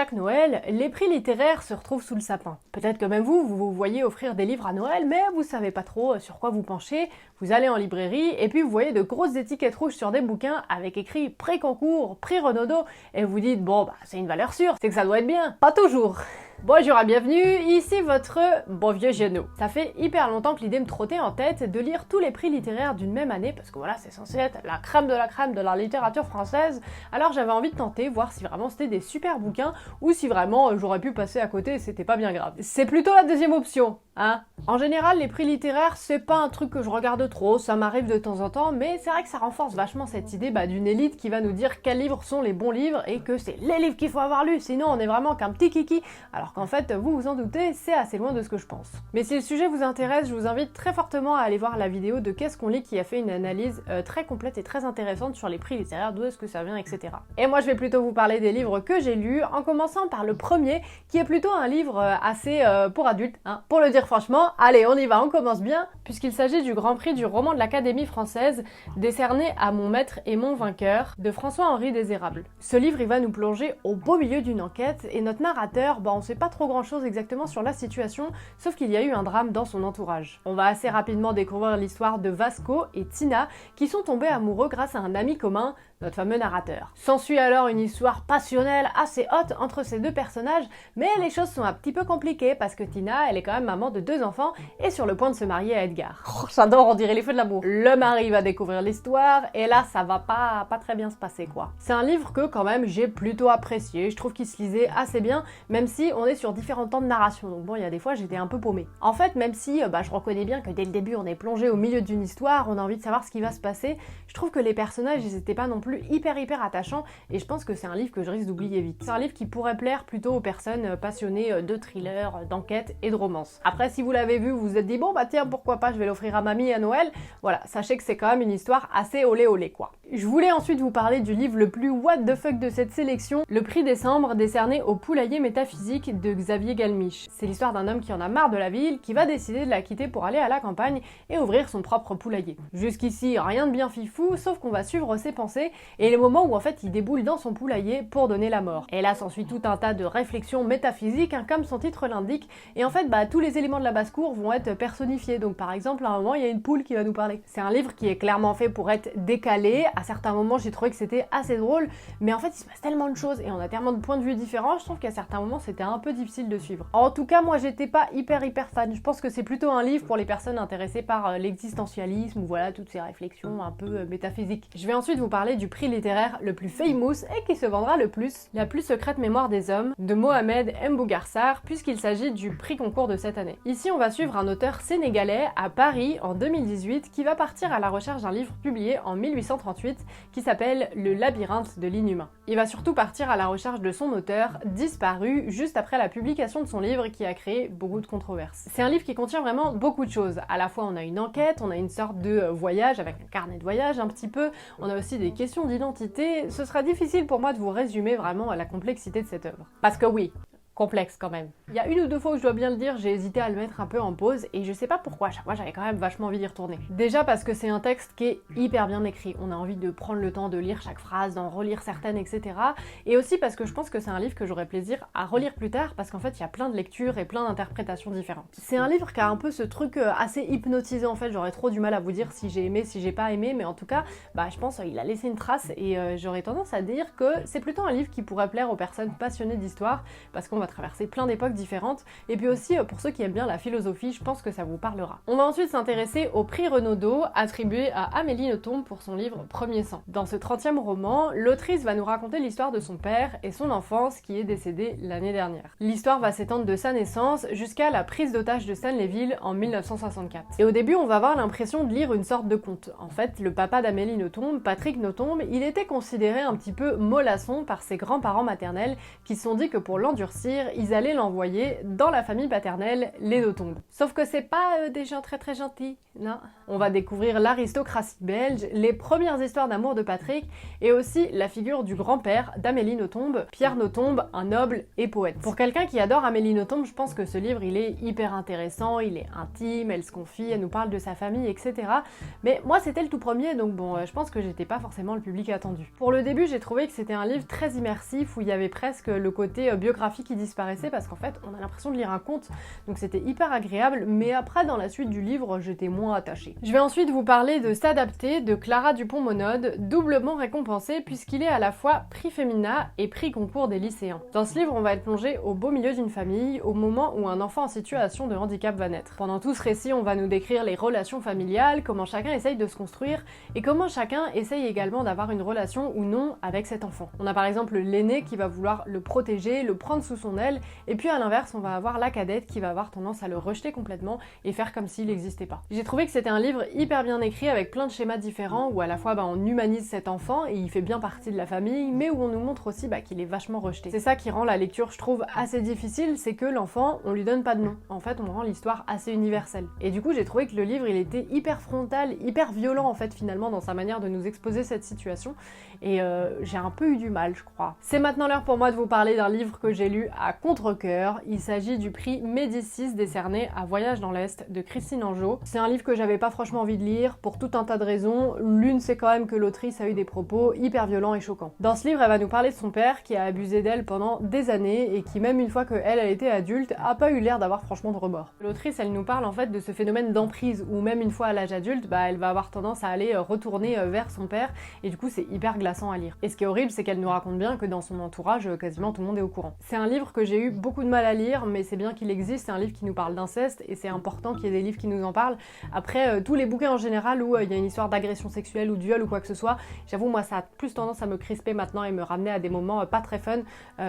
chaque Noël, les prix littéraires se retrouvent sous le sapin. Peut-être que même vous vous voyez offrir des livres à Noël, mais vous savez pas trop sur quoi vous penchez. Vous allez en librairie et puis vous voyez de grosses étiquettes rouges sur des bouquins avec écrit prix concours, prix Renaudot, et vous dites bon bah c'est une valeur sûre, c'est que ça doit être bien. Pas toujours. Bonjour et bienvenue, ici votre bon vieux Géno. Ça fait hyper longtemps que l'idée me trottait en tête de lire tous les prix littéraires d'une même année, parce que voilà, c'est censé être la crème de la littérature française. Alors j'avais envie de tenter, voir si vraiment c'était des super bouquins, ou si vraiment j'aurais pu passer à côté et c'était pas bien grave. C'est plutôt la deuxième option, hein. En général, les prix littéraires, c'est pas un truc que je regarde trop, ça m'arrive de temps en temps, mais c'est vrai que ça renforce vachement cette idée d'une élite qui va nous dire quels livres sont les bons livres, et que c'est les livres qu'il faut avoir lus, sinon on est vraiment qu'un petit kiki, alors qu'en fait, vous vous en doutez, c'est assez loin de ce que je pense. Mais si le sujet vous intéresse, je vous invite très fortement à aller voir la vidéo de Qu'est-ce qu'on lit qui a fait une analyse très complète et très intéressante sur les prix littéraires, d'où est-ce que ça vient, etc. Et moi je vais plutôt vous parler des livres que j'ai lus, en commençant par le premier, qui est plutôt un livre assez pour adultes, hein, pour le dire franchement. Allez, on y va, on commence bien, puisqu'il s'agit du Grand Prix du roman de l'Académie française, décerné à Mon maître et mon vainqueur, de François-Henri Désérable. Ce livre, il va nous plonger au beau milieu d'une enquête, et notre narrateur, on sait pas trop grand chose exactement sur la situation, sauf qu'il y a eu un drame dans son entourage. On va assez rapidement découvrir l'histoire de Vasco et Tina, qui sont tombés amoureux grâce à un ami commun, notre fameux narrateur. S'ensuit alors une histoire passionnelle assez haute entre ces deux personnages, mais les choses sont un petit peu compliquées parce que Tina, elle est quand même maman de 2 enfants et sur le point de se marier à Edgar. Oh, j'adore, on dirait les feux de l'amour. Le mari va découvrir l'histoire et là ça va pas très bien se passer quoi. C'est un livre que quand même j'ai plutôt apprécié, je trouve qu'il se lisait assez bien, même si on est sur différents temps de narration, donc bon il y a des fois j'étais un peu paumée. En fait même si je reconnais bien que dès le début on est plongé au milieu d'une histoire, on a envie de savoir ce qui va se passer, je trouve que les personnages ils étaient pas non plus hyper attachant et je pense que c'est un livre que je risque d'oublier vite. C'est un livre qui pourrait plaire plutôt aux personnes passionnées de thriller, d'enquête et de romance. Après si vous l'avez vu, vous vous êtes dit bon bah tiens pourquoi pas, je vais l'offrir à mamie à Noël, voilà, sachez que c'est quand même une histoire assez olé olé quoi. Je voulais ensuite vous parler du livre le plus what the fuck de cette sélection, le prix Décembre décerné au poulailler métaphysique de Xavier Galmiche. C'est l'histoire d'un homme qui en a marre de la ville, qui va décider de la quitter pour aller à la campagne et ouvrir son propre poulailler. Jusqu'ici rien de bien fifou, sauf qu'on va suivre ses pensées et le moment où en fait il déboule dans son poulailler pour donner la mort. Et là s'ensuit tout un tas de réflexions métaphysiques, hein, comme son titre l'indique, et en fait tous les éléments de la basse-cour vont être personnifiés. Donc par exemple à un moment il y a une poule qui va nous parler. C'est un livre qui est clairement fait pour être décalé, à certains moments j'ai trouvé que c'était assez drôle, mais en fait il se passe tellement de choses et on a tellement de points de vue différents, je trouve qu'à certains moments c'était un peu difficile de suivre. En tout cas moi j'étais pas hyper fan, je pense que c'est plutôt un livre pour les personnes intéressées par l'existentialisme ou voilà toutes ces réflexions un peu métaphysiques. Je vais ensuite vous parler du prix littéraire le plus famous et qui se vendra le plus, La plus secrète mémoire des hommes, de Mohamed Mbougarsar, puisqu'il s'agit du prix concours de cette année. Ici, on va suivre un auteur sénégalais à Paris en 2018 qui va partir à la recherche d'un livre publié en 1838 qui s'appelle Le labyrinthe de l'inhumain. Il va surtout partir à la recherche de son auteur, disparu juste après la publication de son livre qui a créé beaucoup de controverses. C'est un livre qui contient vraiment beaucoup de choses. À la fois, on a une enquête, on a une sorte de voyage avec un carnet de voyage un petit peu, on a aussi des questions d'identité. Ce sera difficile pour moi de vous résumer vraiment la complexité de cette œuvre. Parce que oui, complexe quand même. Il y a 1 ou 2 fois où je dois bien le dire, j'ai hésité à le mettre un peu en pause et je sais pas pourquoi, à chaque fois j'avais quand même vachement envie d'y retourner. Déjà parce que c'est un texte qui est hyper bien écrit, on a envie de prendre le temps de lire chaque phrase, d'en relire certaines, etc. Et aussi parce que je pense que c'est un livre que j'aurais plaisir à relire plus tard parce qu'en fait il y a plein de lectures et plein d'interprétations différentes. C'est un livre qui a un peu ce truc assez hypnotisé en fait, j'aurais trop du mal à vous dire si j'ai aimé, si j'ai pas aimé, mais en tout cas, je pense qu'il a laissé une trace et j'aurais tendance à dire que c'est plutôt un livre qui pourrait plaire aux personnes passionnées d'histoire parce qu'on va traverser plein d'époques différentes et puis aussi pour ceux qui aiment bien la philosophie, je pense que ça vous parlera. On va ensuite s'intéresser au prix Renaudot attribué à Amélie Nothomb pour son livre Premier sang. Dans ce 30e roman, l'autrice va nous raconter l'histoire de son père et son enfance qui est décédé l'année dernière. L'histoire va s'étendre de sa naissance jusqu'à la prise d'otage de Stanleyville en 1964. Et au début, on va avoir l'impression de lire une sorte de conte. En fait, le papa d'Amélie Nothomb, Patrick Nothomb, il était considéré un petit peu mollasson par ses grands-parents maternels qui se sont dit que pour l'endurcir, partir, ils allaient l'envoyer dans la famille paternelle, les Nothomb. Sauf que c'est pas des gens très très gentils, non. On va découvrir l'aristocratie belge, les premières histoires d'amour de Patrick, et aussi la figure du grand-père d'Amélie Nothomb, Pierre Nothomb, un noble et poète. Pour quelqu'un qui adore Amélie Nothomb, je pense que ce livre il est hyper intéressant, il est intime, elle se confie, elle nous parle de sa famille, etc. Mais moi c'était le tout premier, donc bon, je pense que j'étais pas forcément le public attendu. Pour le début, j'ai trouvé que c'était un livre très immersif, où il y avait presque le côté biographie qui disparaissait, parce qu'en fait, on a l'impression de lire un conte, donc c'était hyper agréable, mais après, dans la suite du livre, j'étais moins attachée. Je vais ensuite vous parler de S'adapter de Clara Dupont-Monode, doublement récompensé puisqu'il est à la fois prix Femina et prix concours des lycéens. Dans ce livre, on va être plongé au beau milieu d'une famille, au moment où un enfant en situation de handicap va naître. Pendant tout ce récit, on va nous décrire les relations familiales, comment chacun essaye de se construire, et comment chacun essaye également d'avoir une relation ou non avec cet enfant. On a par exemple l'aîné qui va vouloir le protéger, le prendre sous son aile, et puis à l'inverse, on va avoir la cadette qui va avoir tendance à le rejeter complètement et faire comme s'il n'existait pas. J'ai trouvé que c'était un livre hyper bien écrit avec plein de schémas différents où à la fois on humanise cet enfant et il fait bien partie de la famille, mais où on nous montre aussi qu'il est vachement rejeté. C'est ça qui rend la lecture, je trouve, assez difficile, c'est que l'enfant, on lui donne pas de nom. En fait, on rend l'histoire assez universelle. Et du coup, j'ai trouvé que le livre, il était hyper frontal, hyper violent en fait finalement dans sa manière de nous exposer cette situation, et j'ai un peu eu du mal, je crois. C'est maintenant l'heure pour moi de vous parler d'un livre que j'ai lu à contre-cœur. Il s'agit du prix Médicis décerné à Voyage dans l'Est de Christine Angot. C'est un livre que j'avais pas franchement envie de lire pour tout un tas de raisons. L'une, c'est quand même que l'autrice a eu des propos hyper violents et choquants. Dans ce livre, elle va nous parler de son père qui a abusé d'elle pendant des années et qui, même une fois qu'elle était adulte, a pas eu l'air d'avoir franchement de remords. L'autrice, elle nous parle en fait de ce phénomène d'emprise où même une fois à l'âge adulte, elle va avoir tendance à aller retourner vers son père, et du coup c'est hyper glaçant à lire. Et ce qui est horrible, c'est qu'elle nous raconte bien que dans son entourage, quasiment tout le monde est au courant. C'est un livre que j'ai eu beaucoup de mal à lire, mais c'est bien qu'il existe. C'est un livre qui nous parle d'inceste et c'est important qu'il y ait des livres qui nous en parlent. Après, tous les bouquins en général où il y a une histoire d'agression sexuelle ou de viol ou quoi que ce soit, j'avoue, moi ça a plus tendance à me crisper maintenant et me ramener à des moments pas très fun.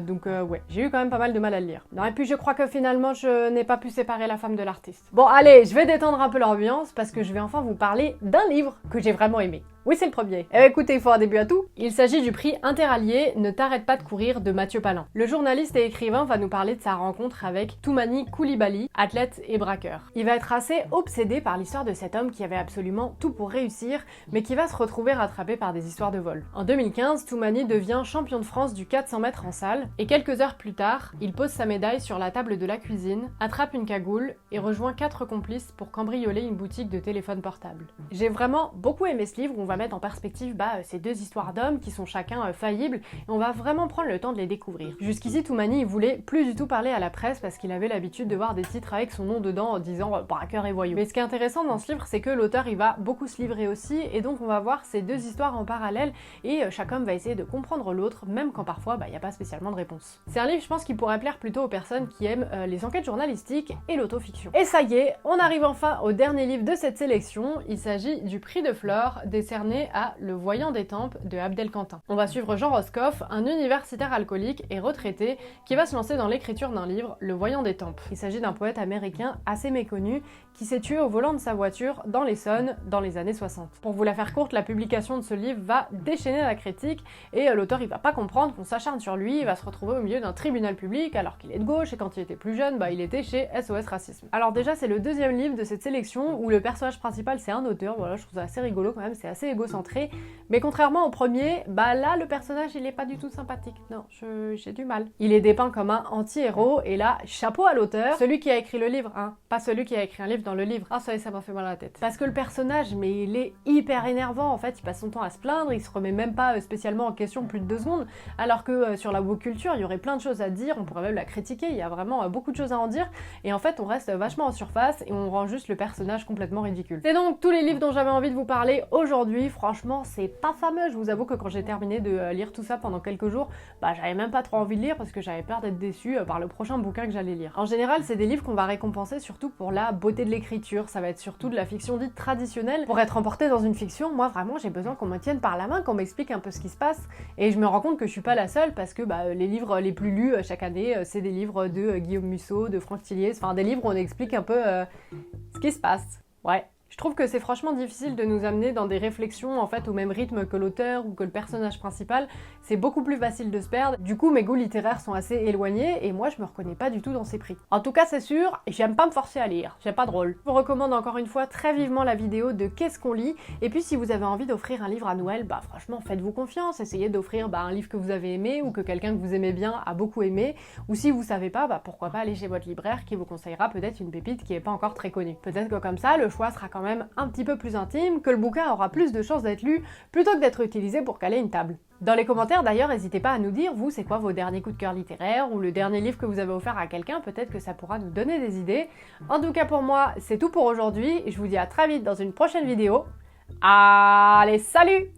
Donc ouais, j'ai eu quand même pas mal de mal à le lire. Non, et puis je crois que finalement je n'ai pas pu séparer la femme de l'artiste. Bon allez, je vais détendre un peu l'ambiance parce que je vais enfin vous parler d'un livre que j'ai vraiment aimé. Oui, c'est le premier. Eh écoutez, il faut un début à tout. Il s'agit du prix Interallié Ne t'arrête pas de courir de Mathieu Palin. Le journaliste et écrivain va nous parler de sa rencontre avec Toumani Coulibaly, athlète et braqueur. Il va être assez obsédé par l'histoire de cet homme qui avait absolument tout pour réussir, mais qui va se retrouver rattrapé par des histoires de vol. En 2015, Toumani devient champion de France du 400 mètres en salle, et quelques heures plus tard, il pose sa médaille sur la table de la cuisine, attrape une cagoule et rejoint 4 complices pour cambrioler une boutique de téléphone portable. J'ai vraiment beaucoup aimé ce livre où on va mettre en perspective ces deux histoires d'hommes qui sont chacun faillibles, et on va vraiment prendre le temps de les découvrir. Jusqu'ici, Toumani il voulait plus du tout parler à la presse parce qu'il avait l'habitude de voir des titres avec son nom dedans en disant braqueur et voyou. Mais ce qui est intéressant dans ce livre, c'est que l'auteur il va beaucoup se livrer aussi, et donc on va voir ces deux histoires en parallèle et chaque homme va essayer de comprendre l'autre, même quand parfois il n'y a pas spécialement de réponse. C'est un livre, je pense, qui pourrait plaire plutôt aux personnes qui aiment les enquêtes journalistiques et l'autofiction. Et ça y est, on arrive enfin au dernier livre de cette sélection. Il s'agit du prix de Flore décerné à Le Voyant des Tempes de Abdel Quentin. On va suivre Jean Roscoff, un universitaire alcoolique et retraité qui va se lancer dans l'écriture d'un livre, Le Voyant des Tempes. Il s'agit d'un poète américain assez méconnu qui s'est tué au volant de sa voiture dans l'Essonne dans les années 60. Pour vous la faire courte, la publication de ce livre va déchaîner la critique et l'auteur il va pas comprendre qu'on s'acharne sur lui, il va se retrouver au milieu d'un tribunal public alors qu'il est de gauche, et quand il était plus jeune, il était chez SOS Racisme. Alors déjà, c'est le deuxième livre de cette sélection où le personnage principal c'est un auteur, voilà, je trouve ça assez rigolo quand même, c'est assez égocentré, mais contrairement au premier, là le personnage il est pas du tout sympathique, non, j'ai du mal. Il est dépeint comme un anti-héros, et là, chapeau à l'auteur, celui qui a écrit le livre, pas celui qui a écrit un livre dans le livre. Ah ça m'a fait mal à la tête. Parce que le personnage, mais il est hyper énervant, en fait, il passe son temps à se plaindre, il se remet même pas spécialement en question plus de 2 secondes, alors que sur la woke culture, il y aurait plein de choses à dire, on pourrait même la critiquer, il y a vraiment beaucoup de choses à en dire, et en fait on reste vachement en surface et on rend juste le personnage complètement ridicule. C'est donc tous les livres dont j'avais envie de vous parler aujourd'hui. Franchement, c'est pas fameux, je vous avoue que quand j'ai terminé de lire tout ça pendant quelques jours, j'avais même pas trop envie de lire parce que j'avais peur d'être déçue par le prochain bouquin que j'allais lire. En général, c'est des livres qu'on va récompenser surtout pour la beauté de l'écriture, ça va être surtout de la fiction dite traditionnelle. Pour être emportée dans une fiction, moi vraiment j'ai besoin qu'on me tienne par la main, qu'on m'explique un peu ce qui se passe, et je me rends compte que je suis pas la seule parce que les livres les plus lus chaque année, c'est des livres de Guillaume Musso, de Franck Tilliez, enfin des livres où on explique un peu ce qui se passe. Ouais. Je trouve que c'est franchement difficile de nous amener dans des réflexions en fait au même rythme que l'auteur ou que le personnage principal. C'est beaucoup plus facile de se perdre. Du coup, mes goûts littéraires sont assez éloignés et moi je me reconnais pas du tout dans ces prix. En tout cas, c'est sûr, j'aime pas me forcer à lire, j'ai pas de rôle. Je vous recommande encore une fois très vivement la vidéo de Qu'est-ce qu'on lit, et puis si vous avez envie d'offrir un livre à Noël, bah franchement faites-vous confiance, essayez d'offrir un livre que vous avez aimé ou que quelqu'un que vous aimez bien a beaucoup aimé, ou si vous savez pas, bah pourquoi pas aller chez votre libraire qui vous conseillera peut-être une pépite qui est pas encore très connue. Peut-être que comme ça, le choix sera quand même un petit peu plus intime, que le bouquin aura plus de chances d'être lu plutôt que d'être utilisé pour caler une table. Dans les commentaires d'ailleurs, n'hésitez pas à nous dire, vous, c'est quoi vos derniers coups de cœur littéraires ou le dernier livre que vous avez offert à quelqu'un, peut-être que ça pourra nous donner des idées. En tout cas pour moi, c'est tout pour aujourd'hui, et je vous dis à très vite dans une prochaine vidéo. Allez, salut!